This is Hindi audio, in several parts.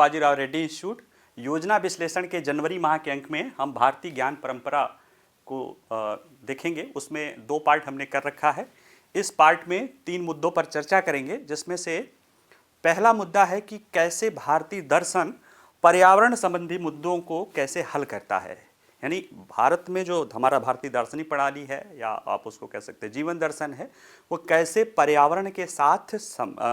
बाजीराव रेड्डी इंस्टीट्यूट। योजना विश्लेषण के जनवरी माह के अंक में हम भारतीय ज्ञान परंपरा को देखेंगे। उसमें 2 पार्ट हमने कर रखा है। इस पार्ट में 3 मुद्दों पर चर्चा करेंगे, जिसमें से पहला मुद्दा है कि कैसे भारतीय दर्शन पर्यावरण संबंधी मुद्दों को कैसे हल करता है। यानी भारत में जो हमारा भारतीय दार्शनिक प्रणाली है, या आप उसको कह सकते हैं जीवन दर्शन है, वो कैसे पर्यावरण के साथ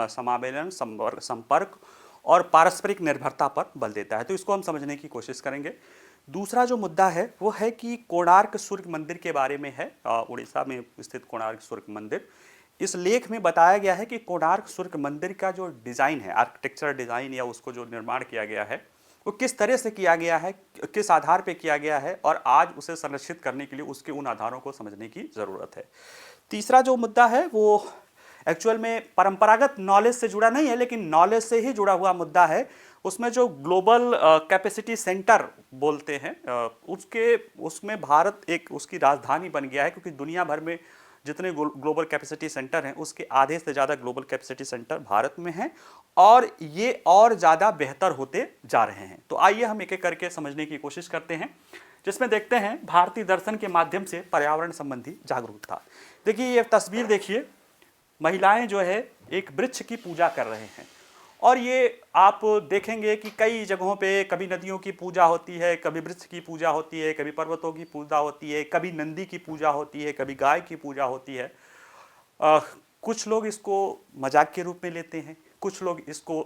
समामेलन, संपर्क और पारस्परिक निर्भरता पर बल देता है। तो इसको हम समझने की कोशिश करेंगे। दूसरा जो मुद्दा है वो है कि कोणार्क सूर्य मंदिर के बारे में है। उड़ीसा में स्थित कोणार्क सूर्य मंदिर, इस लेख में बताया गया है कि कोणार्क सूर्य मंदिर का जो डिज़ाइन है, आर्किटेक्चर डिज़ाइन, या उसको जो निर्माण किया गया है, वो किस तरह से किया गया है, किस आधार पे किया गया है, और आज उसे संरक्षित करने के लिए उसके उन आधारों को समझने की ज़रूरत है। तीसरा जो मुद्दा है वो एक्चुअल में परंपरागत नॉलेज से जुड़ा नहीं है, लेकिन नॉलेज से ही जुड़ा हुआ मुद्दा है। उसमें जो ग्लोबल कैपेसिटी सेंटर बोलते हैं, उसमें भारत एक उसकी राजधानी बन गया है, क्योंकि दुनिया भर में जितने ग्लोबल कैपेसिटी सेंटर हैं उसके आधे से ज़्यादा ग्लोबल कैपेसिटी सेंटर भारत में हैं, और ये और ज़्यादा बेहतर होते जा रहे हैं। तो आइए हम एक एक करके समझने की कोशिश करते हैं, जिसमें देखते हैं भारतीय दर्शन के माध्यम से पर्यावरण संबंधी जागरूकता। देखिए ये तस्वीर देखिए, महिलाएं जो है एक वृक्ष की पूजा कर रहे हैं, और ये आप देखेंगे कि कई जगहों पे कभी नदियों की पूजा होती है, कभी वृक्ष की पूजा होती है, कभी पर्वतों की पूजा होती है, कभी नंदी की पूजा होती है, कभी गाय की पूजा होती है। कुछ लोग इसको मजाक के रूप में लेते हैं, कुछ लोग इसको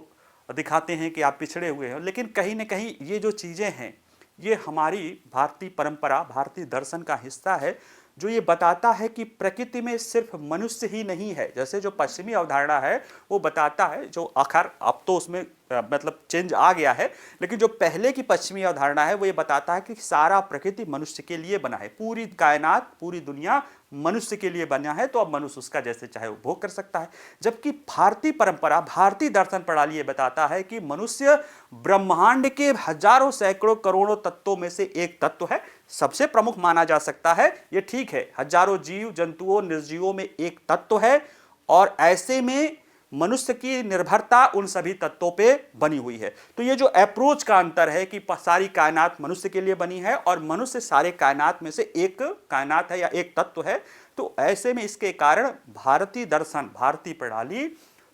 दिखाते हैं कि आप पिछड़े हुए हैं, लेकिन कहीं ना कहीं ये जो चीज़ें हैं ये हमारी भारतीय परंपरा, भारतीय दर्शन का हिस्सा है, जो ये बताता है कि प्रकृति में सिर्फ मनुष्य ही नहीं है। जैसे जो पश्चिमी अवधारणा है वो बताता है, जो आखिर अब तो उसमें मतलब चेंज आ गया है, लेकिन जो पहले की पश्चिमी अवधारणा है वो ये बताता है कि सारा प्रकृति मनुष्य के लिए बना है, पूरी कायनात, पूरी दुनिया मनुष्य के लिए बना है, तो अब मनुष्य उसका जैसे चाहे उपभोग कर सकता है। जबकि भारतीय परंपरा, भारतीय दर्शन प्रणाली ये बताता है कि मनुष्य ब्रह्मांड के हजारों, सैकड़ों, करोड़ों तत्वों में से एक तत्व है, सबसे प्रमुख माना जा सकता है। ये ठीक है, हजारों जीव जंतुओं, निर्जीवों में एक तत्व है, और ऐसे में मनुष्य की निर्भरता उन सभी तत्वों पे बनी हुई है। तो ये जो अप्रोच का अंतर है कि सारी कायनात मनुष्य के लिए बनी है, और मनुष्य सारे कायनात में से एक कायनात है या एक तत्व है, तो ऐसे में इसके कारण भारतीय दर्शन, भारतीय प्रणाली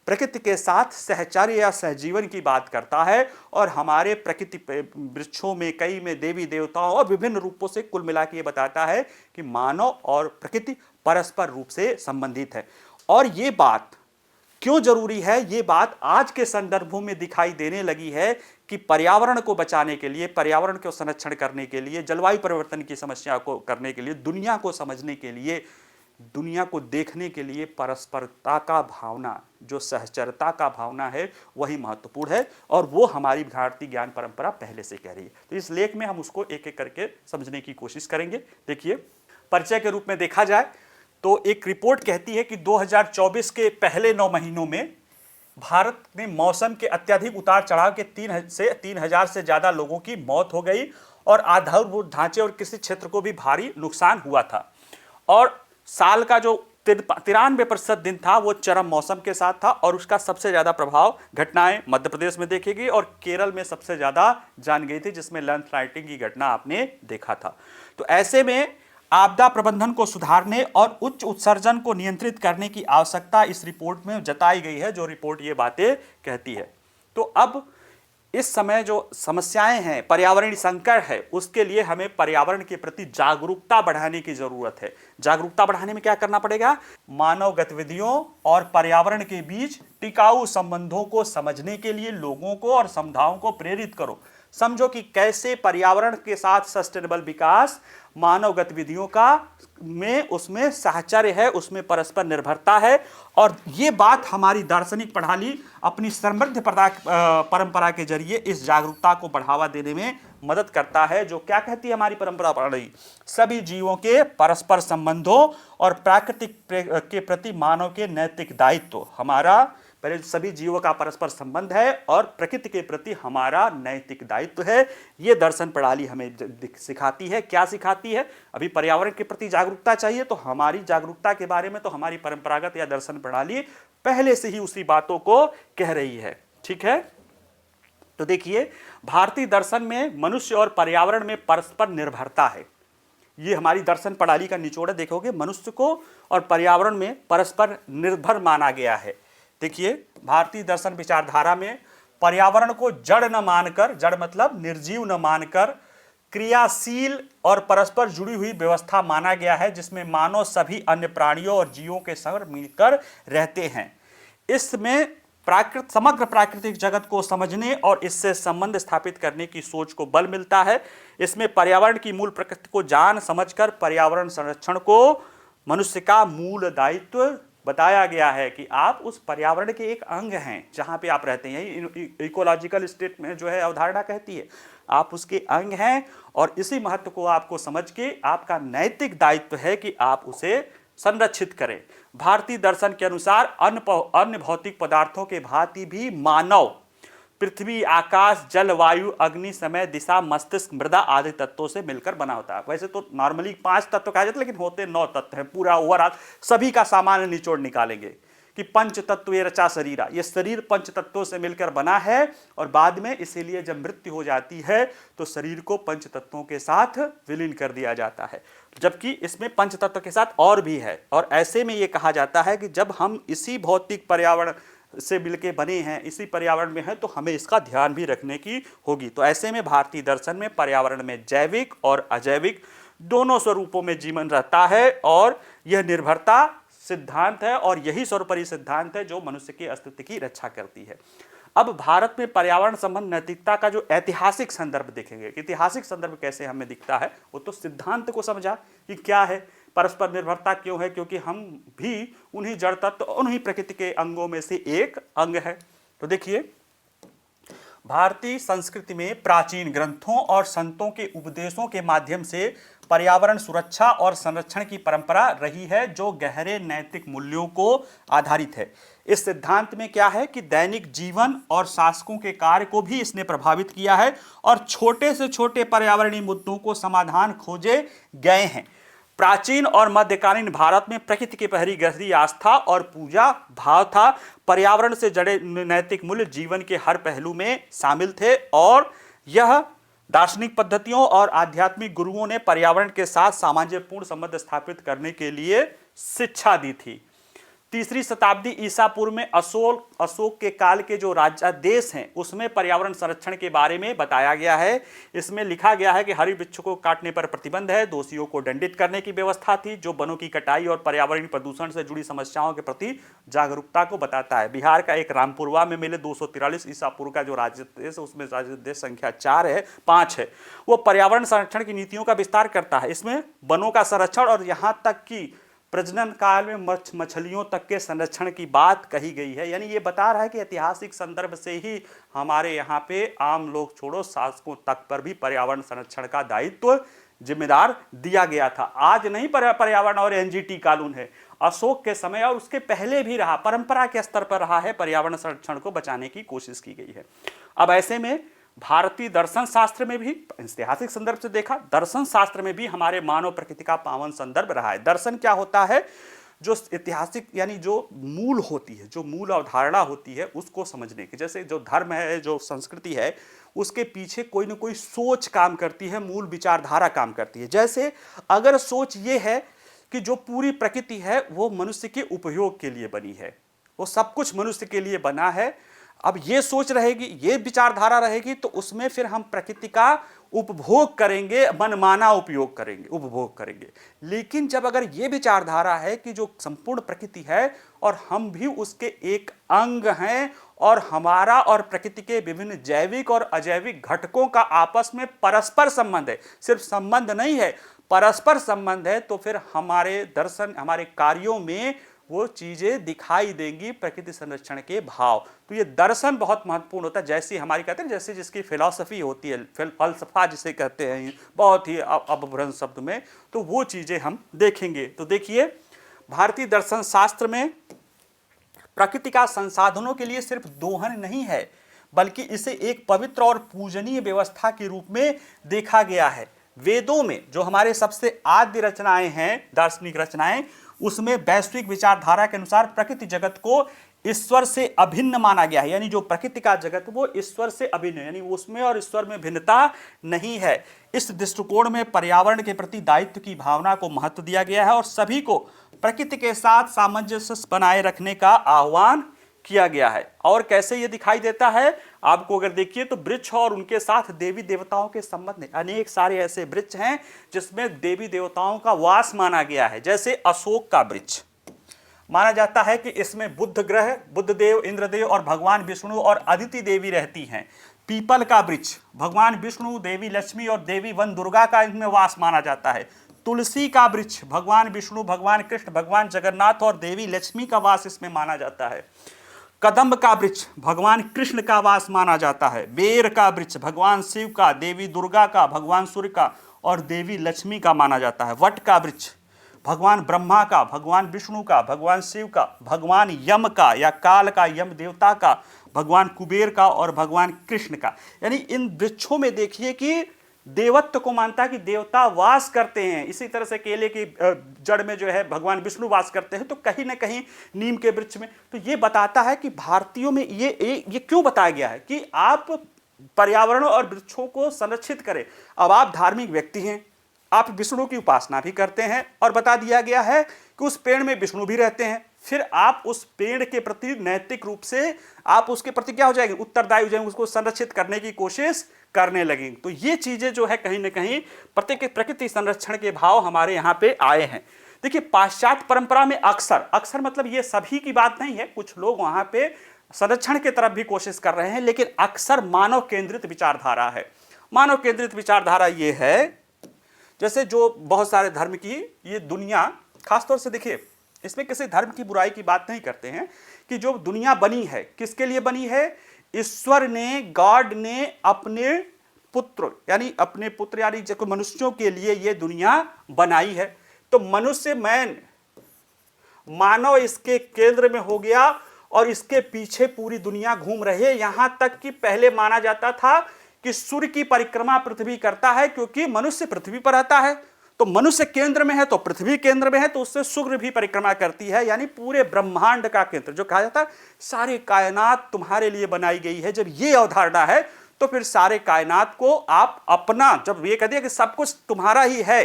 प्रकृति के साथ सहचर्य या सहजीवन की बात करता है, और हमारे प्रकृति वृक्षों में, कई में देवी देवताओं और विभिन्न रूपों से कुल मिला के ये बताता है कि मानव और प्रकृति परस्पर रूप से संबंधित है। और ये बात क्यों जरूरी है, ये बात आज के संदर्भों में दिखाई देने लगी है कि पर्यावरण को बचाने के लिए, पर्यावरण को संरक्षण करने के लिए, जलवायु परिवर्तन की समस्या को करने के लिए, दुनिया को समझने के लिए, दुनिया को देखने के लिए परस्परता का भावना, जो सहचरता का भावना है, वही महत्वपूर्ण है, और वो हमारी भारतीय ज्ञान परंपरा पहले से कह रही है। तो इस लेख में हम उसको एक एक करके समझने की कोशिश करेंगे। देखिए, परिचय के रूप में देखा जाए तो एक रिपोर्ट कहती है कि 2024 के पहले 9 महीनों में भारत में मौसम के अत्यधिक उतार चढ़ाव के 3,000 से ज़्यादा लोगों की मौत हो गई, और आधारभूत ढांचे और कृषि क्षेत्र को भी भारी नुकसान हुआ था। और साल का जो 93% दिन था वो चरम मौसम के साथ था, और उसका सबसे ज़्यादा प्रभाव घटनाएं मध्य प्रदेश में देखी गई, और केरल में सबसे ज़्यादा जान गई थी, जिसमें लैंडस्लाइडिंग की घटना आपने देखा था। तो ऐसे में आपदा प्रबंधन को सुधारने और उच्च उत्सर्जन को नियंत्रित करने की आवश्यकता इस रिपोर्ट में जताई गई है, जो रिपोर्ट ये बातें कहती है। तो अब इस समय जो समस्याएं हैं, पर्यावरणीय संकट है, उसके लिए हमें पर्यावरण के प्रति जागरूकता बढ़ाने की जरूरत है। जागरूकता बढ़ाने में क्या करना पड़ेगा? मानव गतिविधियों और पर्यावरण के बीच टिकाऊ संबंधों को समझने के लिए लोगों को और समुदायों को प्रेरित करो। समझो कि कैसे पर्यावरण के साथ सस्टेनेबल विकास, मानव गतिविधियों का में उसमें साहचर्य है, उसमें परस्पर निर्भरता है, और ये बात हमारी दार्शनिक प्रणाली अपनी समृद्ध परंपरा के जरिए इस जागरूकता को बढ़ावा देने में मदद करता है। जो क्या कहती है हमारी परंपरा प्रणाली? सभी जीवों के परस्पर संबंधों और प्राकृतिक के प्रति मानव के नैतिक दायित्व, हमारा पहले सभी जीवों का परस्पर संबंध है और प्रकृति के प्रति हमारा नैतिक दायित्व है। ये दर्शन प्रणाली हमें सिखाती है। क्या सिखाती है? अभी पर्यावरण के प्रति जागरूकता चाहिए, तो हमारी जागरूकता के बारे में तो हमारी परंपरागत या दर्शन प्रणाली पहले से ही उसी बातों को कह रही है। ठीक है, तो देखिए, भारतीय दर्शन में मनुष्य और पर्यावरण में परस्पर निर्भरता है। ये हमारी दर्शन प्रणाली का निचोड़ है। देखोगे, मनुष्य को और पर्यावरण में परस्पर निर्भर माना गया है। देखिए, भारतीय दर्शन विचारधारा में पर्यावरण को जड़ न मानकर, जड़ मतलब निर्जीव न मानकर, क्रियाशील और परस्पर जुड़ी हुई व्यवस्था माना गया है, जिसमें मानव सभी अन्य प्राणियों और जीवों के संग मिलकर रहते हैं। इसमें समग्र प्राकृतिक जगत को समझने और इससे संबंध स्थापित करने की सोच को बल मिलता है। इसमें पर्यावरण की मूल प्रकृति को जान समझकर पर्यावरण संरक्षण को मनुष्य का मूल दायित्व बताया गया है कि आप उस पर्यावरण के एक अंग हैं जहां पे आप रहते हैं। यही इकोलॉजिकल स्टेट में जो है अवधारणा कहती है, आप उसके अंग हैं और इसी महत्व को आपको समझ के आपका नैतिक दायित्व है कि आप उसे संरक्षित करें। भारतीय दर्शन के अनुसार अन्य भौतिक पदार्थों के भांति भी मानव पृथ्वी, आकाश, जल, वायु, अग्नि, समय, दिशा, मस्तिष्क, मृदा आदि तत्वों से मिलकर बना होता है। वैसे तो नॉर्मली 5 तत्व कहा जाता है, लेकिन होते 9 तत्व हैं। पूरा ओवरऑल सभी का सामान्य निचोड़ निकालेंगे कि पंच तत्व ये रचा शरीरा, ये शरीर पंच तत्वों से मिलकर बना है और बाद में इसीलिए जब मृत्यु हो जाती है तो शरीर को पंच तत्वों के साथ विलीन कर दिया जाता है, जबकि इसमें पंच तत्व के साथ और भी है। और ऐसे में ये कहा जाता है कि जब हम इसी भौतिक पर्यावरण से मिलके बने हैं, इसी पर्यावरण में हैं, तो हमें इसका ध्यान भी रखने की होगी। तो ऐसे में भारतीय दर्शन में पर्यावरण में जैविक और अजैविक दोनों स्वरूपों में जीवन रहता है और यह निर्भरता सिद्धांत है और यही सर्वोपरि सिद्धांत है जो मनुष्य के अस्तित्व की रक्षा करती है। अब भारत में पर्यावरण संबंध नैतिकता का जो ऐतिहासिक संदर्भ देखेंगे, ऐतिहासिक संदर्भ कैसे हमें दिखता है, वो तो सिद्धांत को समझा कि क्या है परस्पर निर्भरता, क्यों है, क्योंकि हम भी उन्हीं जड़ तत्व, उन्हीं प्रकृति के अंगों में से एक अंग है। तो देखिए, भारतीय संस्कृति में प्राचीन ग्रंथों और संतों के उपदेशों के माध्यम से पर्यावरण सुरक्षा और संरक्षण की परंपरा रही है, जो गहरे नैतिक मूल्यों को आधारित है। इस सिद्धांत में क्या है कि दैनिक जीवन और शासकों के कार्य को भी इसने प्रभावित किया है और छोटे से छोटे पर्यावरणीय मुद्दों को समाधान खोजे गए हैं। प्राचीन और मध्यकालीन भारत में प्रकृति की गहरी आस्था और पूजा भाव था। पर्यावरण से जुड़े नैतिक मूल्य जीवन के हर पहलू में शामिल थे और यह दार्शनिक पद्धतियों और आध्यात्मिक गुरुओं ने पर्यावरण के साथ सामंजस्यपूर्ण संबंध स्थापित करने के लिए शिक्षा दी थी। 3री शताब्दी ईसा पूर्व में अशोक के काल के जो राज्यादेश हैं उसमें पर्यावरण संरक्षण के बारे में बताया गया है। इसमें लिखा गया है कि हरी वृक्ष को काटने पर प्रतिबंध है, दोषियों को दंडित करने की व्यवस्था थी, जो वनों की कटाई और पर्यावरणीय प्रदूषण से जुड़ी समस्याओं के प्रति जागरूकता को बताता है। बिहार का एक रामपुरवा में मिले 243 ईसा पूर्व का जो राज्यादेश है, उसमें राज्यादेश संख्या 5 है, वो पर्यावरण संरक्षण की नीतियों का विस्तार करता है। इसमें वनों का संरक्षण और यहाँ तक कि प्रजनन काल में मछलियों तक के संरक्षण की बात कही गई है। यानी ये बता रहा है कि ऐतिहासिक संदर्भ से ही हमारे यहाँ पे आम लोग छोड़ो शासकों तक पर भी पर्यावरण संरक्षण का दायित्व जिम्मेदार दिया गया था। आज नहीं पर्यावरण और एनजीटी कानून है, अशोक के समय और उसके पहले भी रहा, परंपरा के स्तर पर रहा है, पर्यावरण संरक्षण को बचाने की कोशिश की गई है। अब ऐसे में भारतीय दर्शन शास्त्र में भी ऐतिहासिक संदर्भ से देखा, दर्शन शास्त्र में भी हमारे मानव प्रकृति का पावन संदर्भ रहा है। दर्शन क्या होता है? जो ऐतिहासिक यानी जो मूल होती है, जो मूल अवधारणा होती है, उसको समझने की। जैसे जो धर्म है, जो संस्कृति है, उसके पीछे कोई ना कोई सोच काम करती है, मूल विचारधारा काम करती है। जैसे अगर सोच ये है कि जो पूरी प्रकृति है वो मनुष्य के उपयोग के लिए बनी है, वो सब कुछ मनुष्य के लिए बना है, अब ये सोच रहेगी, ये विचारधारा रहेगी, तो उसमें फिर हम प्रकृति का उपभोग करेंगे, मनमाना उपयोग करेंगे, उपभोग करेंगे। लेकिन जब अगर ये विचारधारा है कि जो संपूर्ण प्रकृति है और हम भी उसके एक अंग हैं और हमारा और प्रकृति के विभिन्न जैविक और अजैविक घटकों का आपस में परस्पर संबंध है, सिर्फ संबंध नहीं है, परस्पर संबंध है, तो फिर हमारे दर्शन, हमारे कार्यों में वो चीजें दिखाई देंगी, प्रकृति संरक्षण के भाव। तो ये दर्शन बहुत महत्वपूर्ण होता है। जैसी हमारी कहते हैं, जैसे जिसकी फिलॉसफी होती है, फलसफा जिसे कहते हैं बहुत ही अपभ्रंश शब्द में, तो वो चीजें हम देखेंगे। तो देखिए, भारतीय दर्शन शास्त्र में प्रकृति का संसाधनों के लिए सिर्फ दोहन नहीं है, बल्कि इसे एक पवित्र और पूजनीय व्यवस्था के रूप में देखा गया है। वेदों में जो हमारे सबसे आद्य रचनाएं हैं, दार्शनिक रचनाएं, उसमें वैश्विक विचारधारा के अनुसार प्रकृति जगत को ईश्वर से अभिन्न माना गया है, यानी जो प्रकृति का जगत वो ईश्वर से अभिन्न है, यानी उसमें और ईश्वर में भिन्नता नहीं है। इस दृष्टिकोण में पर्यावरण के प्रति दायित्व की भावना को महत्व दिया गया है और सभी को प्रकृति के साथ सामंजस्य बनाए रखने का आह्वान किया गया है। और कैसे ये दिखाई देता है आपको अगर देखिए तो वृक्ष और उनके साथ देवी देवताओं के संबंध में अनेक सारे ऐसे वृक्ष हैं जिसमें देवी देवताओं का वास माना गया है। जैसे अशोक का वृक्ष माना जाता है कि इसमें बुद्ध ग्रह, बुद्धदेव, इंद्रदेव और भगवान विष्णु और अदिति देवी रहती हैं। पीपल का वृक्ष भगवान विष्णु, देवी लक्ष्मी और देवी वन दुर्गा का इनमें वास माना जाता है। तुलसी का वृक्ष भगवान विष्णु, भगवान कृष्ण, भगवान जगन्नाथ और देवी लक्ष्मी का वास इसमें माना जाता है। कदम्ब का वृक्ष भगवान कृष्ण का वास माना जाता है। बेर का वृक्ष भगवान शिव का, देवी दुर्गा का, भगवान सूर्य का और देवी लक्ष्मी का माना जाता है। वट का वृक्ष भगवान ब्रह्मा का, भगवान विष्णु का, भगवान शिव का, भगवान यम का या काल का, यम देवता का, भगवान कुबेर का और भगवान कृष्ण का। यानी इन वृक्षों में देखिए कि देवत्व को मानता है कि देवता वास करते हैं। इसी तरह से केले की जड़ में जो है भगवान विष्णु वास करते हैं, तो कहीं ना कहीं नीम के वृक्ष में। तो ये बताता है कि भारतीयों में ये क्यों बताया गया है कि आप पर्यावरण और वृक्षों को संरक्षित करें। अब आप धार्मिक व्यक्ति हैं, आप विष्णु की उपासना भी करते हैं और बता दिया गया है कि उस पेड़ में विष्णु भी रहते हैं, फिर आप उस पेड़ के प्रति नैतिक रूप से आप उसके प्रति क्या हो जाएंगे, उत्तरदायी हो जाएंगे, उसको संरक्षित करने की कोशिश करने लगेंगे। तो ये चीजें जो है कहीं ना कहीं प्रकृति संरक्षण के भाव हमारे यहाँ पे आए हैं। देखिए पाश्चात्य परंपरा में अक्सर मतलब ये सभी की बात नहीं है, कुछ लोग वहां पे संरक्षण की तरफ भी कोशिश कर रहे हैं, लेकिन अक्सर मानव केंद्रित विचारधारा है। मानव केंद्रित विचारधारा ये है, जैसे जो बहुत सारे धर्म की ये दुनिया, खासतौर से देखिए इसमें किसी धर्म की बुराई की बात नहीं करते हैं कि जो दुनिया बनी है किसके लिए बनी है। ईश्वर ने, गॉड ने अपने पुत्र यानी जो मनुष्यों के लिए ये दुनिया बनाई है। तो मनुष्य मानव इसके केंद्र में हो गया और इसके पीछे पूरी दुनिया घूम रही है। यहां तक कि पहले माना जाता था कि सूर्य की परिक्रमा पृथ्वी करता है, क्योंकि मनुष्य पृथ्वी पर रहता है, तो मनुष्य केंद्र में है तो पृथ्वी केंद्र में है, तो उससे सूर्य भी परिक्रमा करती है। यानी पूरे ब्रह्मांड का केंद्र जो कहा जाता है, सारे कायनात तुम्हारे लिए बनाई गई है। जब ये अवधारणा है तो फिर सारे कायनात को आप अपना, जब ये कह दिया कि सब कुछ तुम्हारा ही है,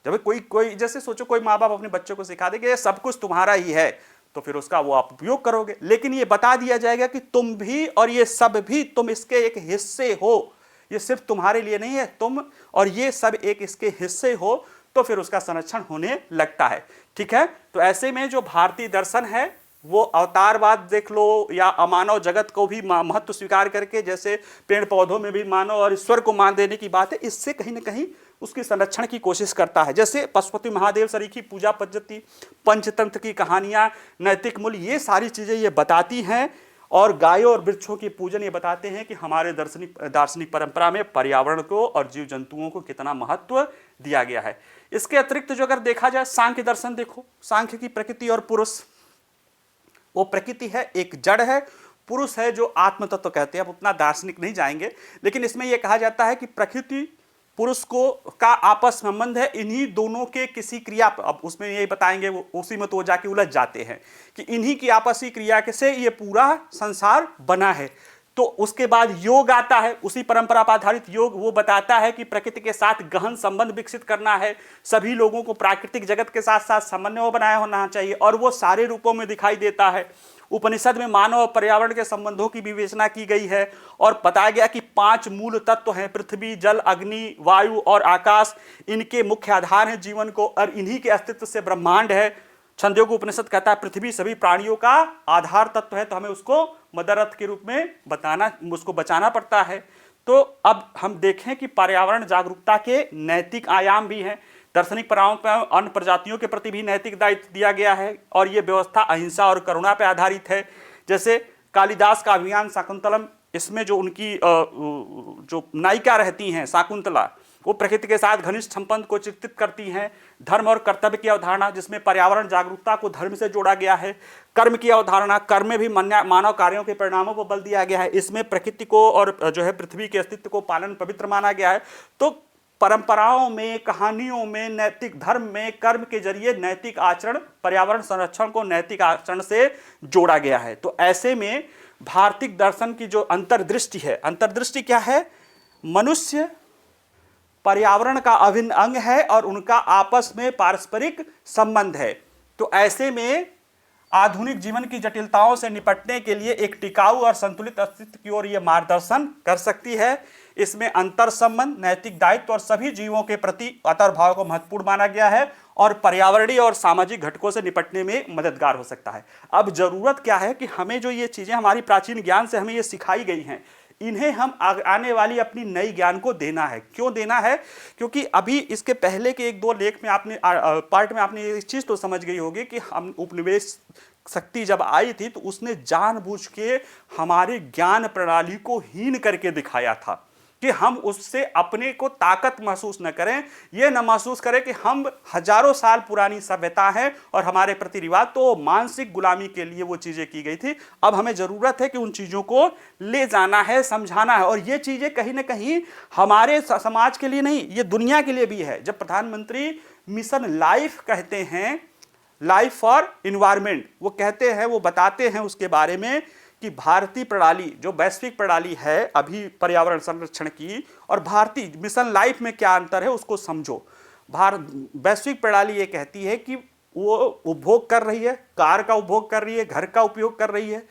जब कोई जैसे सोचो कोई माँ बाप अपने बच्चों को सिखा दे कि ये सब कुछ तुम्हारा ही है, तो फिर उसका वो आप उपयोग करोगे। लेकिन ये बता दिया जाएगा कि तुम भी और ये सब भी तुम इसके एक हिस्से हो, ये सिर्फ तुम्हारे लिए नहीं है, तुम और ये सब एक इसके हिस्से हो, तो फिर उसका संरक्षण होने लगता है। ठीक है, तो ऐसे में जो भारतीय दर्शन है वो अवतारवाद देख लो या अमानव जगत को भी महत्व स्वीकार करके, जैसे पेड़ पौधों में भी मानव और ईश्वर को मान देने की बात है, इससे कहीं ना कहीं उसके संरक्षण की कोशिश करता है। जैसे पशुपति महादेव सरीखी पूजा पद्धति, पंचतंत्र की कहानियां, नैतिक मूल्य, ये सारी चीजें ये बताती हैं। और गायों और वृक्षों की पूजन ये बताते हैं कि हमारे दार्शनिक परंपरा में पर्यावरण को और जीव जंतुओं को कितना महत्व दिया गया है। इसके अतिरिक्त जो अगर देखा जाए सांख्य दर्शन देखो, सांख्य की प्रकृति और पुरुष, वो प्रकृति है एक जड़ है, पुरुष है जो आत्म तत्व कहते हैं। अब उतना दार्शनिक नहीं जाएंगे, लेकिन इसमें यह कहा जाता है कि प्रकृति पुरुष को का आपस संबंध है, इन्हीं दोनों के किसी क्रिया, अब उसमें यही बताएंगे, वो उसी में तो जाके उलझ जाते हैं कि इन्हीं की आपसी क्रिया से ये पूरा संसार बना है। तो उसके बाद योग आता है, उसी परंपरा पर आधारित योग, वो बताता है कि प्रकृति के साथ गहन संबंध विकसित करना है, सभी लोगों को प्राकृतिक जगत के साथ साथ समन्वय बनाया होना चाहिए, और वो सारे रूपों में दिखाई देता है। उपनिषद में मानव और पर्यावरण के संबंधों की विवेचना की गई है और बताया गया कि 5 मूल तत्व हैं, पृथ्वी, जल, अग्नि, वायु और आकाश। इनके मुख्य आधार हैं जीवन को, और इन्हीं के अस्तित्व से ब्रह्मांड है। छंदोग्य उपनिषद कहता है पृथ्वी सभी प्राणियों का आधार तत्व है, तो हमें उसको मदर अर्थ के रूप में उसको बचाना पड़ता है। तो अब हम देखें कि पर्यावरण जागरूकता के नैतिक आयाम भी हैं। दार्शनिक परंपरा पर अन्य प्रजातियों के प्रति भी नैतिक दायित्व दिया गया है, और ये व्यवस्था अहिंसा और करुणा पर आधारित है। जैसे कालिदास का अभियान शाकुंतलम, इसमें जो उनकी जो नायिका रहती हैं शाकुंतला, वो प्रकृति के साथ घनिष्ठ संबंध को चित्रित करती हैं। धर्म और कर्तव्य की अवधारणा, जिसमें पर्यावरण जागरूकता को धर्म से जोड़ा गया है। कर्म की अवधारणा, कर्म में भी मानव कार्यों के परिणामों पर बल दिया गया है। इसमें प्रकृति को और जो है पृथ्वी के अस्तित्व को पालन पवित्र माना गया है। तो परंपराओं में, कहानियों में, नैतिक धर्म में, कर्म के जरिए नैतिक आचरण, पर्यावरण संरक्षण को नैतिक आचरण से जोड़ा गया है। तो ऐसे में भारतीय दर्शन की जो अंतर्दृष्टि है, अंतर्दृष्टि क्या है? मनुष्य पर्यावरण का अभिन्न अंग है और उनका आपस में पारस्परिक संबंध है। तो ऐसे में आधुनिक जीवन की जटिलताओं से निपटने के लिए एक टिकाऊ और संतुलित अस्तित्व की ओर यह मार्गदर्शन कर सकती है। इसमें अंतर संबंध, नैतिक दायित्व और सभी जीवों के प्रति आदरभाव को महत्वपूर्ण माना गया है और पर्यावरणीय और सामाजिक घटकों से निपटने में मददगार हो सकता है। अब जरूरत क्या है कि हमें जो ये चीजें हमारी प्राचीन ज्ञान से हमें ये सिखाई गई हैं, इन्हें हम आने वाली अपनी नई ज्ञान को देना है। क्यों देना है? क्योंकि अभी इसके पहले के एक दो लेख में आपने पार्ट में आपने ये चीज तो समझ गई होगी कि हम उपनिवेश शक्ति जब आई थी तो उसने जानबूझ के हमारे ज्ञान प्रणाली को हीन करके दिखाया था कि हम उससे अपने को ताकत महसूस न करें, यह न महसूस करें कि हम हजारों साल पुरानी सभ्यता है और हमारे प्रति रिवाज। तो मानसिक गुलामी के लिए वो चीजें की गई थी। अब हमें जरूरत है कि उन चीजों को ले जाना है, समझाना है। और ये चीजें कहीं ना कहीं हमारे समाज के लिए नहीं, ये दुनिया के लिए भी है। जब प्रधानमंत्री मिशन लाइफ कहते हैं, लाइफ फॉर इन्वायरमेंट, वो कहते हैं, वो बताते हैं उसके बारे में कि भारतीय प्रणाली जो वैश्विक प्रणाली है अभी पर्यावरण संरक्षण की, और भारतीय मिशन लाइफ में क्या अंतर है उसको समझो। वैश्विक प्रणाली ये कहती है कि वो उपभोग कर रही है, कार का उपभोग कर रही है, घर का उपयोग कर रही है।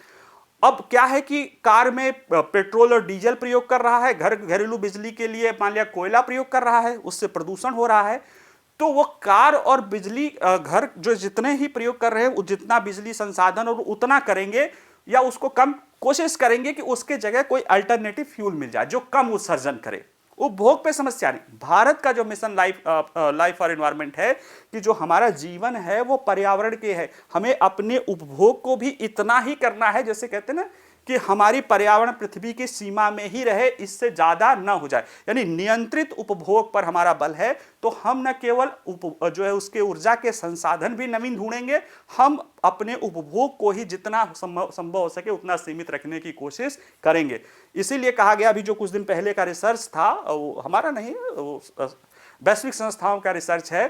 अब क्या है कि कार में पेट्रोल और डीजल प्रयोग कर रहा है, घरेलू बिजली के लिए मान लिया कोयला प्रयोग कर रहा है, उससे प्रदूषण हो रहा है। तो वो कार और बिजली घर जो जितने ही प्रयोग कर रहे हैं, जितना बिजली संसाधन और उतना करेंगे या उसको कम कोशिश करेंगे कि उसके जगह कोई अल्टरनेटिव फ्यूल मिल जाए जो कम उत्सर्जन करे। उपभोग पे समस्या नहीं। भारत का जो मिशन लाइफ फॉर एनवायरनमेंट है कि जो हमारा जीवन है वो पर्यावरण के है, हमें अपने उपभोग को भी इतना ही करना है, जैसे कहते हैं ना कि हमारी पर्यावरण पृथ्वी की सीमा में ही रहे, इससे ज्यादा ना हो जाए, यानी नियंत्रित उपभोग पर हमारा बल है। तो हम न केवल जो है उसके ऊर्जा के संसाधन भी नवीन ढूंढेंगे, हम अपने उपभोग को ही जितना संभव हो सके उतना सीमित रखने की कोशिश करेंगे। इसीलिए कहा गया, अभी जो कुछ दिन पहले का रिसर्च था, वो हमारा नहीं, वैश्विक संस्थाओं का रिसर्च है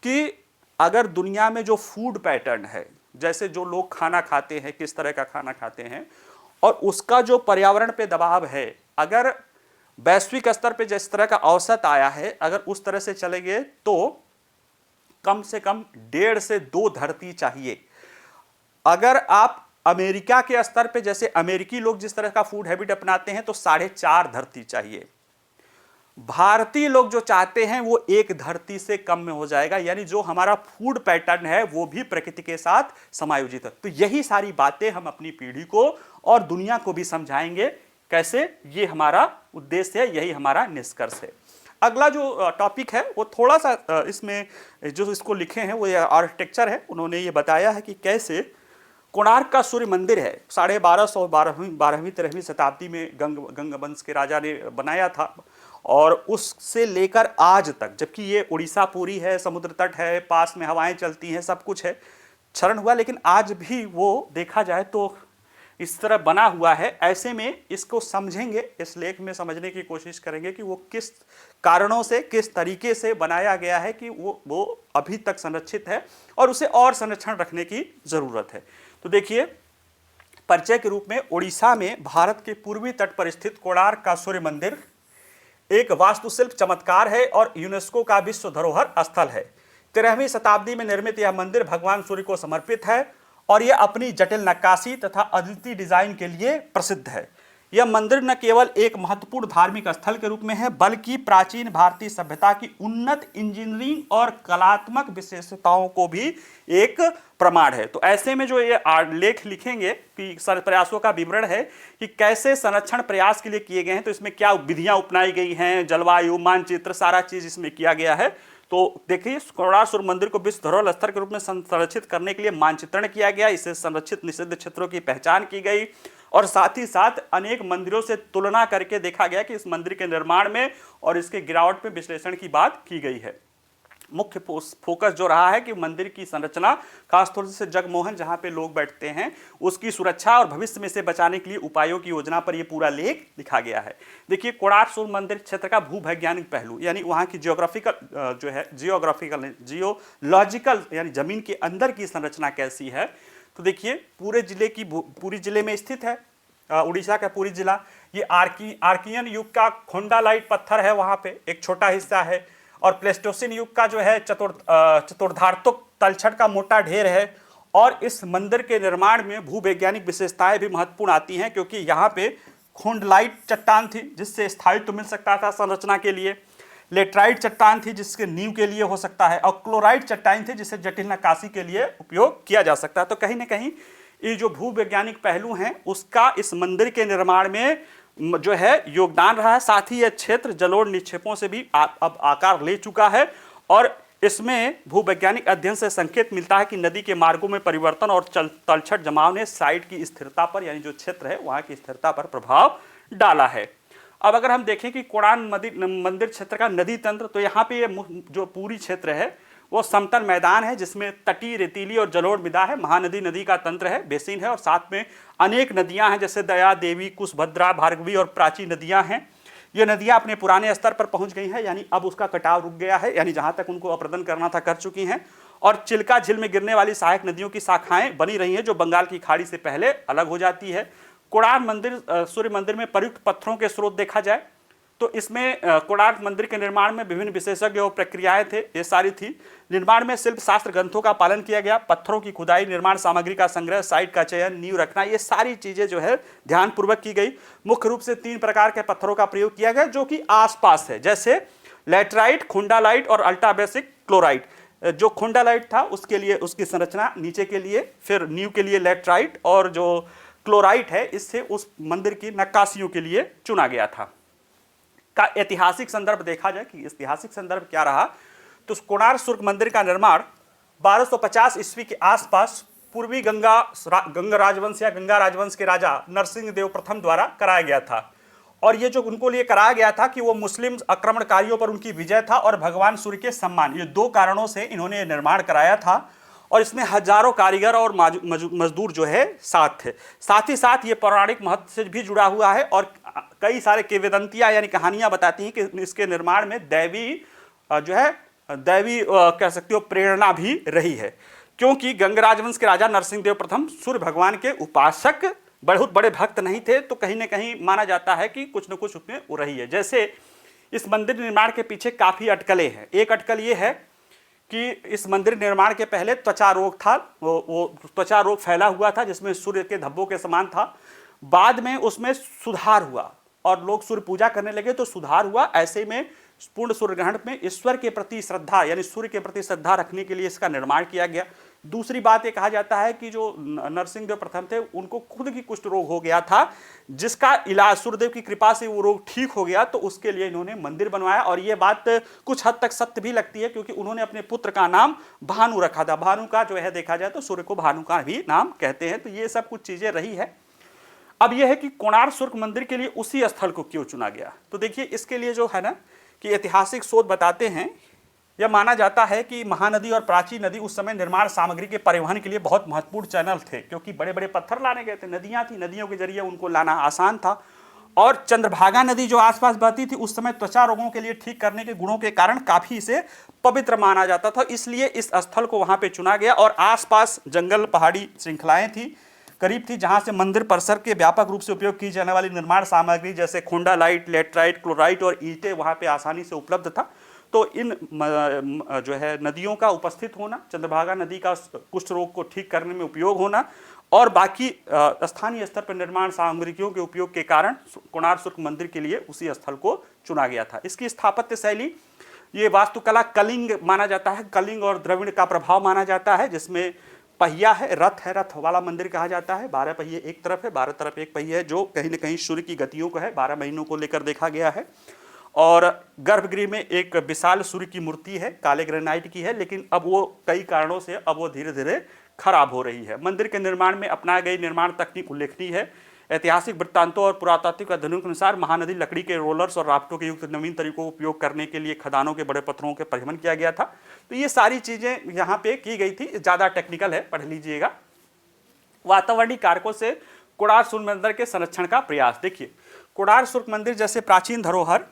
कि अगर दुनिया में जो फूड पैटर्न है, जैसे जो लोग खाना खाते हैं, किस तरह का खाना खाते हैं, और उसका जो पर्यावरण पे दबाव है, अगर वैश्विक स्तर पे जिस तरह का औसत आया है, अगर उस तरह से चलेंगे तो कम से कम 1.5 से 2 धरती चाहिए। अगर आप अमेरिका के स्तर पे, जैसे अमेरिकी लोग जिस तरह का फूड हैबिट अपनाते हैं, तो 4.5 धरती चाहिए। भारतीय लोग जो चाहते हैं वो 1 धरती से कम में हो जाएगा, यानी जो हमारा फूड पैटर्न है वो भी प्रकृति के साथ समायोजित है। तो यही सारी बातें हम अपनी पीढ़ी को और दुनिया को भी समझाएंगे कैसे, ये हमारा उद्देश्य है, यही हमारा निष्कर्ष है। अगला जो टॉपिक है वो थोड़ा सा इसमें जो इसको लिखे हैं वो आर्किटेक्चर है। उन्होंने ये बताया है कि कैसे कोणार्क का सूर्य मंदिर है, 1250-13वीं शताब्दी में गंग वंश के राजा ने बनाया था, और उससे लेकर आज तक, जबकि ये उड़ीसा पूरी है, समुद्र तट है, पास में हवाएं चलती हैं, सब कुछ है, क्षरण हुआ, लेकिन आज भी वो देखा जाए तो इस तरह बना हुआ है। ऐसे में इसको समझेंगे, इस लेख में समझने की कोशिश करेंगे कि वो किस कारणों से, किस तरीके से बनाया गया है कि वो अभी तक संरक्षित है और उसे और संरक्षण रखने की जरूरत है। तो देखिए, परिचय के रूप में उड़ीसा में भारत के पूर्वी तट पर स्थित कोणार्क का सूर्य मंदिर एक वास्तुशिल्प चमत्कार है और यूनेस्को का विश्व धरोहर स्थल है। 13वीं शताब्दी में निर्मित यह मंदिर भगवान सूर्य को समर्पित है और यह अपनी जटिल नक्काशी तथा अद्वितीय डिजाइन के लिए प्रसिद्ध है। यह मंदिर न केवल एक महत्वपूर्ण धार्मिक स्थल के रूप में है, बल्कि प्राचीन भारतीय सभ्यता की उन्नत इंजीनियरिंग और कलात्मक विशेषताओं को भी एक प्रमाण है। तो ऐसे में जो ये लेख लिखेंगे कि प्रयासों का विवरण है कि कैसे संरक्षण प्रयास के लिए किए गए हैं, तो इसमें क्या विधियां अपनाई गई हैं, जलवायु मानचित्र, सारा चीज इसमें किया गया है। तो देखिए, कोणार्क सूर्य मंदिर को विश्व धरोहर स्थल के रूप में संरक्षित करने के लिए मानचित्रण किया गया, इससे संरक्षित निषिद्ध क्षेत्रों की पहचान की गई और साथ ही साथ अनेक मंदिरों से तुलना करके देखा गया कि इस मंदिर के निर्माण में और इसके गिरावट में विश्लेषण की बात की गई है। मुख्य फोकस जो रहा है कि मंदिर की संरचना, खासतौर से जगमोहन जहां पे लोग बैठते हैं, उसकी सुरक्षा और भविष्य में से बचाने के लिए उपायों की योजना पर यह पूरा लेख लिखा गया है। देखिए, कोणार्क सूर्य मंदिर क्षेत्र का भूवैज्ञानिक पहलू, यानी वहां की जियोलॉजिकल यानी जमीन के अंदर की संरचना कैसी है। तो देखिए, पूरी जिले में स्थित है, उड़ीसा का पूरी जिला। ये आर्कियन युग का खोंडालाइट पत्थर है, वहां पे एक छोटा हिस्सा है, और प्लेस्टोसिन युग का जो है चतुर्धार्तुक तलछट का मोटा ढेर है। और इस मंदिर के निर्माण में भूवैज्ञानिक विशेषताएं भी महत्वपूर्ण आती हैं, क्योंकि यहाँ पे खोंडलाइट चट्टान थी जिससे स्थायित्व मिल सकता था संरचना के लिए, लेटराइट चट्टान थी जिसके नींव के लिए हो सकता है, और क्लोराइट चट्टान थी जिसे जटिल नक्काशी के लिए उपयोग किया जा सकता है। तो कहीं ना कहीं ये जो भूवैज्ञानिक पहलू हैं उसका इस मंदिर के निर्माण में जो है योगदान रहा है। साथ ही यह क्षेत्र जलोढ़ निक्षेपों से भी अब आकार ले चुका है, और इसमें भूवैज्ञानिक अध्ययन से संकेत मिलता है कि नदी के मार्गों में परिवर्तन और तलछट जमाव ने साइट की स्थिरता पर, यानी जो क्षेत्र है वहां की स्थिरता पर प्रभाव डाला है। अब अगर हम देखें कि कोणार्क मंदिर क्षेत्र का नदी तंत्र, तो यहाँ पे जो पूरी क्षेत्र है वो समतल मैदान है जिसमें तटीय, रेतीली और जलोढ़ मृदा है। महानदी नदी का तंत्र है, बेसिन है, और साथ में अनेक नदियां हैं जैसे दया, देवी, कुशभद्रा, भार्गवी और प्राची नदियां हैं। ये नदियां अपने पुराने स्तर पर पहुंच गई हैं, यानी अब उसका कटाव रुक गया है, यानी जहां तक उनको अप्रदन करना था कर चुकी हैं। और चिल्का झील में गिरने वाली सहायक नदियों की शाखाएं बनी रही हैं जो बंगाल की खाड़ी से पहले अलग हो जाती है। कोणार्क सूर्य मंदिर में प्रयुक्त पत्थरों के स्रोत देखा जाए तो इसमें कोणार्क मंदिर के निर्माण में विभिन्न विशेषज्ञ और प्रक्रियाएं थे, ये सारी थी। निर्माण में शिल्प शास्त्र ग्रंथों का पालन किया गया, पत्थरों की खुदाई, निर्माण सामग्री का संग्रह, साइट का चयन, नींव रखना, ये सारी चीजें जो है ध्यानपूर्वक की गई। मुख्य रूप से 3 प्रकार के पत्थरों का प्रयोग किया गया जो कि आसपास है, जैसे लेटराइट, खोंडालाइट और अल्ट्राबेसिक क्लोराइट। जो खोंडालाइट था उसके लिए उसकी संरचना नीचे के लिए, फिर नींव के लिए लेटराइट, और जो क्लोराइट है इससे उस मंदिर की नक्काशियों के लिए चुना गया था। का ऐतिहासिक संदर्भ देखा जाए कि ऐतिहासिक संदर्भ क्या रहा, तो कोणार्क सूर्य मंदिर का निर्माण 1250 ईस्वी के आसपास पूर्वी गंगा राजवंश या गंगा राजवंश के राजा नरसिंह देव प्रथम द्वारा कराया गया था। और ये जो उनको लिए कराया गया था कि वो मुस्लिम आक्रमणकारियों पर उनकी विजय था और भगवान सूर्य के सम्मान, ये 2 कारणों से इन्होंने निर्माण कराया था। और इसमें हजारों कारीगर और मजदूर जो है साथ थे। साथ ही साथ ये पौराणिक महत्व से भी जुड़ा हुआ है, और कई सारे किंवदंतियां यानी कहानियां बताती हैं कि इसके निर्माण में दैवी कह सकते हो प्रेरणा भी रही है, क्योंकि गंगा राजवंश के राजा नरसिंह देव प्रथम सूर्य भगवान के उपासक बहुत बड़े भक्त नहीं थे, तो कहीं ना कहीं माना जाता है कि कुछ न कुछ उसमें रही है। जैसे इस मंदिर निर्माण के पीछे काफी अटकलें हैं। एक अटकल ये है कि इस मंदिर निर्माण के पहले त्वचा रोग था, वो त्वचा रोग फैला हुआ था जिसमें सूर्य के धब्बों के समान था। बाद में उसमें सुधार हुआ और लोग सूर्य पूजा करने लगे तो सुधार हुआ। ऐसे में पूर्ण सूर्य ग्रहण में ईश्वर के प्रति श्रद्धा यानी सूर्य के प्रति श्रद्धा रखने के लिए इसका निर्माण किया गया। दूसरी बात ये कहा जाता है कि जो नरसिंह देव प्रथम थे उनको खुद की कुष्ठ रोग हो गया था, जिसका इलाज सूर्यदेव की कृपा से वो रोग ठीक हो गया, तो उसके लिए इन्होंने मंदिर बनवाया। और ये बात कुछ हद तक सत्य भी लगती है, क्योंकि उन्होंने अपने पुत्र का नाम भानु रखा था। भानु का जो है देखा जाए तो सूर्य को भानु का भी नाम कहते हैं। तो ये सब कुछ चीजें रही है। अब यह है कि कोणार्क सूर्य मंदिर के लिए उसी स्थल को क्यों चुना गया, तो देखिए इसके लिए जो है ना कि ऐतिहासिक शोध बताते हैं, यह माना जाता है कि महानदी और प्राची नदी उस समय निर्माण सामग्री के परिवहन के लिए बहुत महत्वपूर्ण चैनल थे, क्योंकि बड़े बड़े पत्थर लाने गए थे, नदियां थी, नदियों के जरिए उनको लाना आसान था। और चंद्रभागा नदी जो आसपास बहती थी उस समय त्वचा रोगों के लिए ठीक करने के गुणों के कारण काफी इसे पवित्र माना जाता था, इसलिए इस स्थल को वहां पे चुना गया। और आसपास जंगल पहाड़ी श्रृंखलाएं थी करीब थी, जहां से मंदिर परिसर के व्यापक रूप से उपयोग की जाने वाली निर्माण सामग्री जैसे खोंडालाइट, लेटराइट, क्लोराइट और ईंटें वहां पे आसानी से उपलब्ध था। तो इन जो है नदियों का उपस्थित होना, चंद्रभागा नदी का कुष्ठ रोग को ठीक करने में उपयोग होना और बाकी स्थानीय स्तर पर निर्माण सामग्रियों के उपयोग के कारण कोणार्क सूर्य मंदिर के लिए उसी स्थल को चुना गया था। इसकी स्थापत्य शैली, ये वास्तुकला कलिंग माना जाता है, कलिंग और द्रविड़ का प्रभाव माना जाता है, जिसमें पहिया है, रथ वाला मंदिर कहा जाता है। 12 पहिए एक तरफ है, 12 तरफ एक पहिया है, जो कहीं न कहीं सूर्य की गतियों को है, 12 महीनों को लेकर देखा गया है। और गर्भगृह में एक विशाल सूर्य की मूर्ति है, काले ग्रेनाइट की है, लेकिन अब वो कई कारणों से अब वो धीरे धीरे खराब हो रही है। मंदिर के निर्माण में अपनाई गई निर्माण तकनीक उल्लेखनीय है। ऐतिहासिक वृत्तांतों और पुरातात्विक अध्ययनों के अनुसार महानदी लकड़ी के रोलर्स और राफ्टों के युक्त नवीन तरीकों का उपयोग करने के लिए खदानों के बड़े पत्थरों के परिवहन किया गया था। तो ये सारी चीजें यहाँ पे की गई थी, ज्यादा टेक्निकल है, पढ़ लीजिएगा। वातावरणीय कारकों से कोणार्क सूर्य मंदिर के संरक्षण का प्रयास। देखिए, कोणार्क सूर्य मंदिर जैसे प्राचीन धरोहर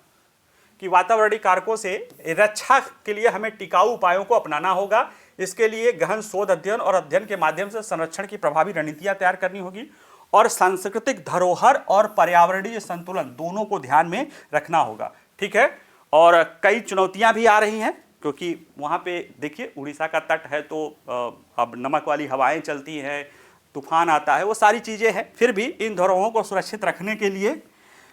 की वातावरणीय कारकों से रक्षा के लिए हमें टिकाऊ उपायों को अपनाना होगा। इसके लिए गहन शोध अध्ययन और अध्ययन के माध्यम से संरक्षण की प्रभावी रणनीतियां तैयार करनी होगी और सांस्कृतिक धरोहर और पर्यावरणीय संतुलन दोनों को ध्यान में रखना होगा। ठीक है, और कई चुनौतियां भी आ रही हैं, क्योंकि वहां पे देखिए उड़ीसा का तट है, तो अब नमक वाली हवाएं चलती हैं, तूफान आता है, वो सारी चीजें हैं। फिर भी इन धरोहरों को सुरक्षित रखने के लिए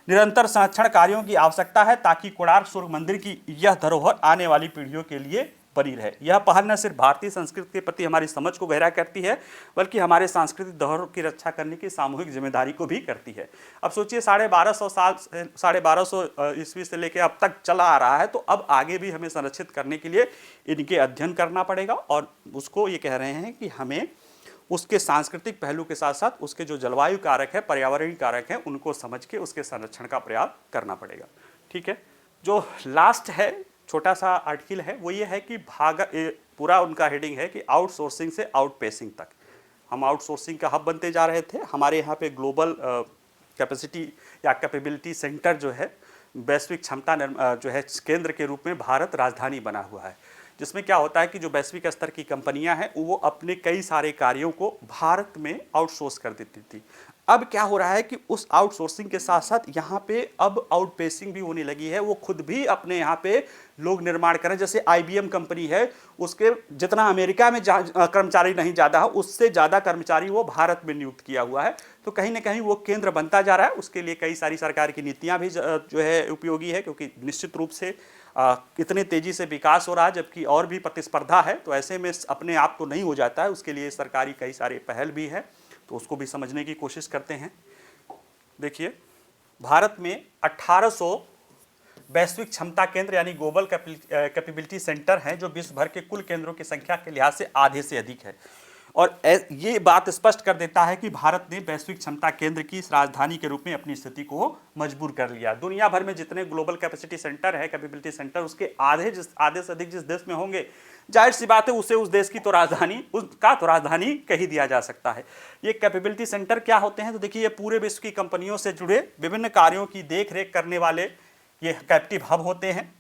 निरंतर संरक्षण कार्यों की आवश्यकता है, ताकि कोणार्क सूर्य मंदिर की यह धरोहर आने वाली पीढ़ियों के लिए बनी रहे। यह पहल न सिर्फ भारतीय संस्कृति के प्रति हमारी समझ को गहरा करती है, बल्कि हमारे सांस्कृतिक धरोहर की रक्षा करने की सामूहिक जिम्मेदारी को भी करती है। अब सोचिए 1250 साल 1250 ईस्वी से लेकर अब तक चला आ रहा है, तो अब आगे भी हमें संरक्षित करने के लिए इनके अध्ययन करना पड़ेगा। और उसको ये कह रहे हैं कि हमें उसके सांस्कृतिक पहलू के साथ साथ उसके जो जलवायु कारक है, पर्यावरणीय कारक है, उनको समझ के उसके संरक्षण का प्रयास करना पड़ेगा। ठीक है, जो लास्ट है छोटा सा आर्टिकल है वो ये है कि पूरा उनका हेडिंग है कि आउटसोर्सिंग से आउटपेसिंग तक। हम आउटसोर्सिंग का हब बनते जा रहे थे। हमारे यहाँ पे ग्लोबल कैपेसिटी या कैपेबिलिटी सेंटर जो है, वैश्विक क्षमता जो है केंद्र के रूप में भारत राजधानी बना हुआ है, जिसमें क्या होता है कि जो वैश्विक स्तर की कंपनियां हैं वो अपने कई सारे कार्यों को भारत में आउटसोर्स कर देती थी। अब क्या हो रहा है कि उस आउटसोर्सिंग के साथ साथ यहाँ पे अब आउटपेसिंग भी होने लगी है। वो खुद भी अपने यहाँ पे लोग निर्माण करें। जैसे IBM कंपनी है, उसके जितना अमेरिका में कर्मचारी नहीं ज़्यादा है, उससे ज़्यादा कर्मचारी वो भारत में नियुक्त किया हुआ है। तो कहीं ना कहीं वो केंद्र बनता जा रहा है। उसके लिए कई सारी सरकार की नीतियाँ भी जो है उपयोगी है, क्योंकि निश्चित रूप से इतने तेज़ी से विकास हो रहा है, जबकि और भी प्रतिस्पर्धा है। तो ऐसे में अपने आप तो नहीं हो जाता है, उसके लिए सरकारी कई सारे पहल भी है, तो उसको भी समझने की कोशिश करते हैं। देखिए, भारत में 1800 वैश्विक क्षमता केंद्र यानी ग्लोबल कैपेबिलिटी सेंटर हैं, जो विश्व भर के कुल केंद्रों की संख्या के लिहाज से आधे से अधिक है। और ये बात स्पष्ट कर देता है कि भारत ने वैश्विक क्षमता केंद्र की राजधानी के रूप में अपनी स्थिति को मजबूर कर लिया। दुनिया भर में जितने ग्लोबल कैपेसिटी सेंटर है, कैपेबिलिटी सेंटर, उसके आधे से अधिक जिस देश में होंगे, जाहिर सी बात है उसे उस देश की तो राजधानी, उसका तो राजधानी कही दिया जा सकता है। ये कैपेबिलिटी सेंटर क्या होते हैं? तो देखिए, ये पूरे विश्व की कंपनियों से जुड़े विभिन्न कार्यों की देख रेख करने वाले ये कैप्टिव हब होते हैं,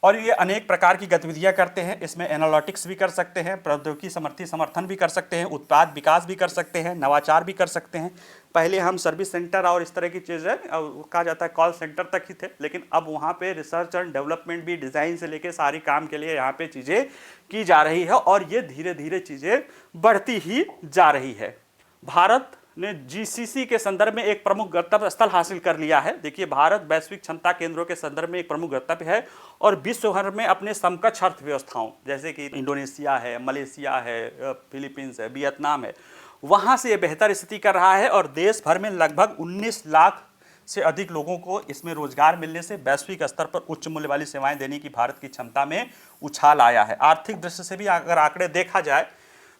और ये अनेक प्रकार की गतिविधियां करते हैं। इसमें एनालिटिक्स भी कर सकते हैं, प्रौद्योगिकी समर्थन भी कर सकते हैं, उत्पाद विकास भी कर सकते हैं, नवाचार भी कर सकते हैं। पहले हम सर्विस सेंटर और इस तरह की चीज़ें कहा जाता है कॉल सेंटर तक ही थे, लेकिन अब वहाँ पे रिसर्च एंड डेवलपमेंट भी, डिज़ाइन से लेके सारी काम के लिए यहाँ पे चीज़ें की जा रही है, और ये धीरे धीरे चीज़ें बढ़ती ही जा रही है। भारत ने GCC के संदर्भ में एक प्रमुख गंतव्य स्थल हासिल कर लिया है। देखिए, भारत वैश्विक क्षमता केंद्रों के संदर्भ में एक प्रमुख गंतव्य है, और विश्व भर में अपने समकक्ष अर्थव्यवस्थाओं जैसे कि इंडोनेशिया है, मलेशिया है, फिलीपींस है, वियतनाम है, वहाँ से ये बेहतर स्थिति कर रहा है। और देश भर में लगभग 19 लाख से अधिक लोगों को इसमें रोजगार मिलने से वैश्विक स्तर पर उच्च मूल्य वाली सेवाएं देने की भारत की क्षमता में उछाल आया है। आर्थिक दृष्टि से भी अगर आंकड़े देखा जाए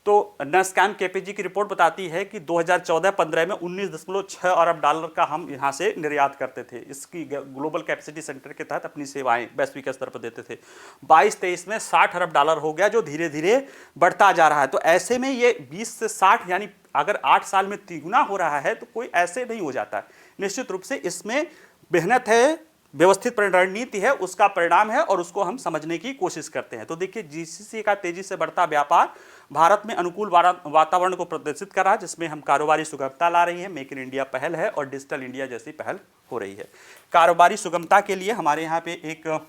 तो नस्कैम KPG की रिपोर्ट बताती है कि 2014-15 में 19.6 अरब डॉलर का हम यहाँ से निर्यात करते थे। इसकी ग्लोबल कैपेसिटी सेंटर के तहत अपनी सेवाएं वैश्विक स्तर पर देते थे। 22-23 में 60 अरब डॉलर हो गया, जो धीरे धीरे बढ़ता जा रहा है। तो ऐसे में ये 20 से 60 यानी अगर 8 साल में तिगुना हो रहा है, तो कोई ऐसे नहीं हो जाता है। निश्चित रूप से इसमें मेहनत है, व्यवस्थित रणनीति है, उसका परिणाम है, और उसको हम समझने की कोशिश करते हैं। तो देखिए, GCC का तेजी से बढ़ता व्यापार भारत में अनुकूल वातावरण को प्रदर्शित कर रहा है, जिसमें हम कारोबारी सुगमता ला रही है। मेक इन इंडिया पहल है और डिजिटल इंडिया जैसी पहल हो रही है। कारोबारी सुगमता के लिए हमारे यहाँ पे एक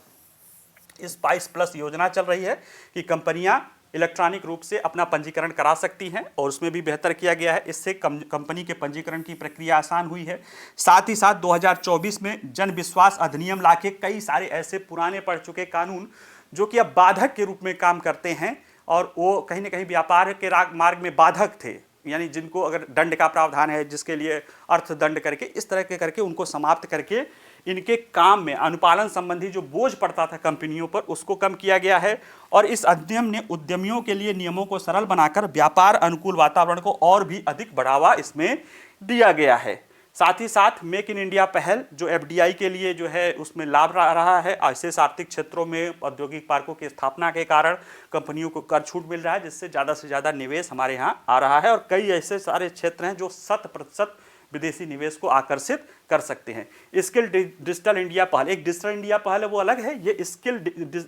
स्पाइस प्लस योजना चल रही है कि कंपनियां इलेक्ट्रॉनिक रूप से अपना पंजीकरण करा सकती हैं, और उसमें भी बेहतर किया गया है। इससे कंपनी के पंजीकरण की प्रक्रिया आसान हुई है। साथ ही साथ 2024 में जन विश्वास अधिनियम लाके कई सारे ऐसे पुराने पड़ चुके कानून जो कि अब बाधक के रूप में काम करते हैं, और वो कहीं ना कहीं व्यापार के मार्ग में बाधक थे, यानी जिनको अगर दंड का प्रावधान है, जिसके लिए अर्थदंड करके इस तरह के करके उनको समाप्त करके इनके काम में अनुपालन संबंधी जो बोझ पड़ता था कंपनियों पर उसको कम किया गया है। और इस अधिनियम ने उद्यमियों के लिए नियमों को सरल बनाकर व्यापार अनुकूल वातावरण को और भी अधिक बढ़ावा इसमें दिया गया है। साथ ही साथ मेक इन इंडिया पहल जो एफडीआई के लिए जो है उसमें लाभ रहा है। ऐसे आर्थिक क्षेत्रों में औद्योगिक पार्कों की स्थापना के कारण कंपनियों को कर छूट मिल रहा है, जिससे ज़्यादा से ज़्यादा निवेश हमारे यहाँ आ रहा है। और कई ऐसे सारे क्षेत्र हैं जो 100% विदेशी निवेश को आकर्षित कर सकते हैं। स्किल डिजिटल इंडिया पहल, एक डिजिटल इंडिया पहल है वो अलग है, ये स्किल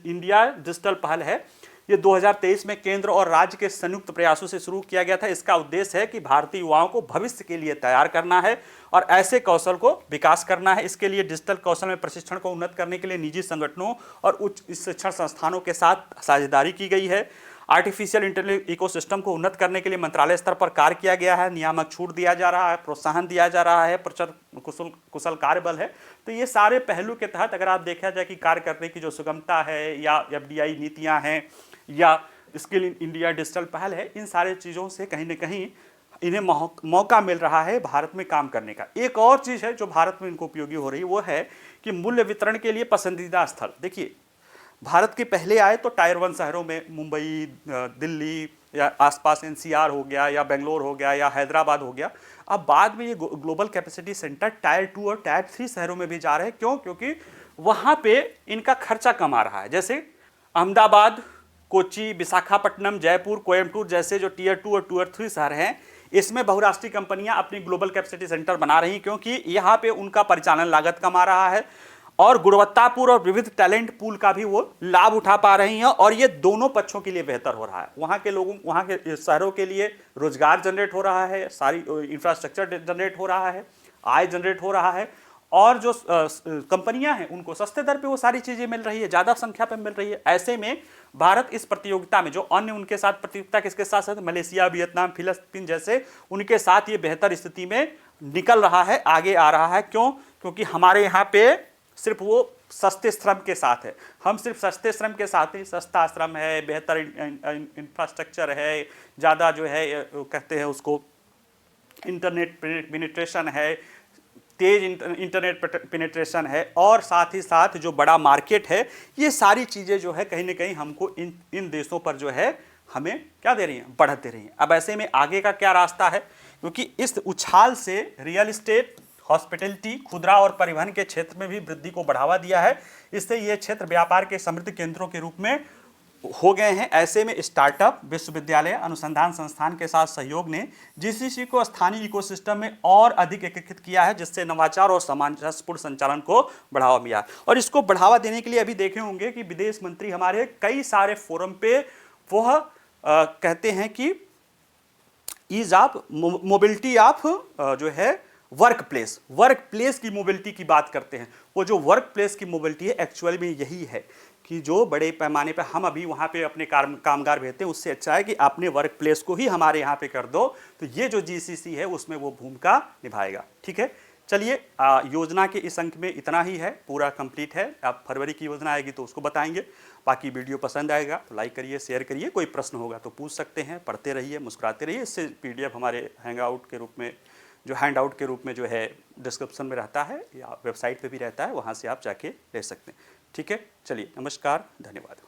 इंडिया डिजिटल पहल है। ये 2023 में केंद्र और राज्य के संयुक्त प्रयासों से शुरू किया गया था। इसका उद्देश्य है कि भारतीय युवाओं को भविष्य के लिए तैयार करना है और ऐसे कौशल को विकास करना है। इसके लिए डिजिटल कौशल में प्रशिक्षण को उन्नत करने के लिए निजी संगठनों और उच्च शिक्षण संस्थानों के साथ साझेदारी की गई है। आर्टिफिशियल इंटेलिजेंस इकोसिस्टम को उन्नत करने के लिए मंत्रालय स्तर पर कार्य किया गया है। नियामक छूट दिया जा रहा है, प्रोत्साहन दिया जा रहा है, प्रचुर कुशल कार्यबल है। तो ये सारे पहलू के तहत अगर आप देखा जाए कि कार्य करने की जो सुगमता है या एफडीआई नीतियां हैं या स्किल इंडिया डिजिटल पहल है, इन सारे चीज़ों से कहीं ना कहीं इन्हें मौका मिल रहा है भारत में काम करने का। एक और चीज़ है जो भारत में इनको उपयोगी हो रही है, वो है कि मूल्य वितरण के लिए पसंदीदा स्थल। देखिए, भारत के पहले आए तो टायर 1 शहरों में मुंबई, दिल्ली या आसपास एनसीआर हो गया या बेंगलोर हो गया या हैदराबाद हो गया। अब बाद में ये ग्लोबल कैपेसिटी सेंटर टायर 2 और टायर 3 शहरों में भी जा रहे हैं। क्यों? क्योंकि वहाँ पे इनका खर्चा कम आ रहा है। जैसे अहमदाबाद, कोच्चि, विशाखापट्टनम, जयपुर, कोयम्बटूर जैसे जो टियर 2 और टियर 3 शहर हैं, इसमें बहुराष्ट्रीय कंपनियां अपनी ग्लोबल कैपेसिटी सेंटर बना रही हैं, क्योंकि यहाँ पे उनका परिचालन लागत कम आ रहा है और गुणवत्तापूर्ण और विविध टैलेंट पूल का भी वो लाभ उठा पा रही हैं। और ये दोनों पक्षों के लिए बेहतर हो रहा है। वहाँ के लोगों, वहाँ के शहरों के लिए रोजगार जनरेट हो रहा है, सारी इंफ्रास्ट्रक्चर जनरेट हो रहा है, आय जनरेट हो रहा है, और जो कंपनियां हैं उनको सस्ते दर पे वो सारी चीज़ें मिल रही है, ज़्यादा संख्या पे मिल रही है। ऐसे में भारत इस प्रतियोगिता में जो अन्य उनके साथ प्रतियोगिता किसके साथ साथ मलेशिया, वियतनाम, फिलिपीन जैसे उनके साथ ये बेहतर स्थिति में निकल रहा है, आगे आ रहा है। क्यों? क्योंकि हमारे यहाँ पे सिर्फ वो सस्ते श्रम के साथ है। हम सिर्फ सस्ते श्रम के साथ ही, सस्ता श्रम है, बेहतर इंफ्रास्ट्रक्चर है, ज़्यादा जो है कहते हैं उसको इंटरनेट पेनिट्रेशन है, तेज इंटरनेट पेनिट्रेशन है, और साथ ही साथ जो बड़ा मार्केट है, ये सारी चीज़ें जो है कहीं ना कहीं हमको इन देशों पर जो है हमें क्या दे रही हैं? बढ़त दे रही हैं। अब ऐसे में आगे का क्या रास्ता है? क्योंकि इस उछाल से रियल एस्टेट, हॉस्पिटैलिटी, खुदरा और परिवहन के क्षेत्र में भी वृद्धि को बढ़ावा दिया है। इससे ये क्षेत्र व्यापार के समृद्ध केंद्रों के रूप में हो गए हैं। ऐसे में स्टार्टअप, विश्वविद्यालय, अनुसंधान संस्थान के साथ सहयोग ने जीसीसी को स्थानीय इकोसिस्टम में और अधिक एकीकृत किया है, जिससे नवाचार और सामंजस्यपूर्ण संचालन को बढ़ावा मिला। और इसको बढ़ावा देने के लिए अभी देखे होंगे कि विदेश मंत्री हमारे कई सारे फोरम पे वह कहते हैं कि ईज ऑफ मोबिलिटी ऑफ जो है वर्क प्लेस की मोबिलिटी की बात करते हैं। वो जो वर्क प्लेस की मोबिलिटी है एक्चुअली में यही है कि जो बड़े पैमाने पे हम अभी वहाँ पे अपने कामगार भेजते हैं, उससे अच्छा है कि अपने वर्क प्लेस को ही हमारे यहाँ पे कर दो। तो ये जो जीसीसी है उसमें वो भूमिका निभाएगा। ठीक है, चलिए योजना के इस अंक में इतना ही है, पूरा कंप्लीट है। अब फरवरी की योजना आएगी तो उसको बताएंगे। बाकी वीडियो पसंद आएगा तो लाइक करिए, शेयर करिए। कोई प्रश्न होगा तो पूछ सकते हैं। पढ़ते रहिए, मुस्कुराते रहिए। इससे पीडीएफ हमारे हैंगआउट के रूप में, जो हैंड आउट के रूप में जो है डिस्क्रिप्शन में रहता है या वेबसाइट पे भी रहता है, वहाँ से आप जाके ले सकते हैं। ठीक है, चलिए नमस्कार, धन्यवाद।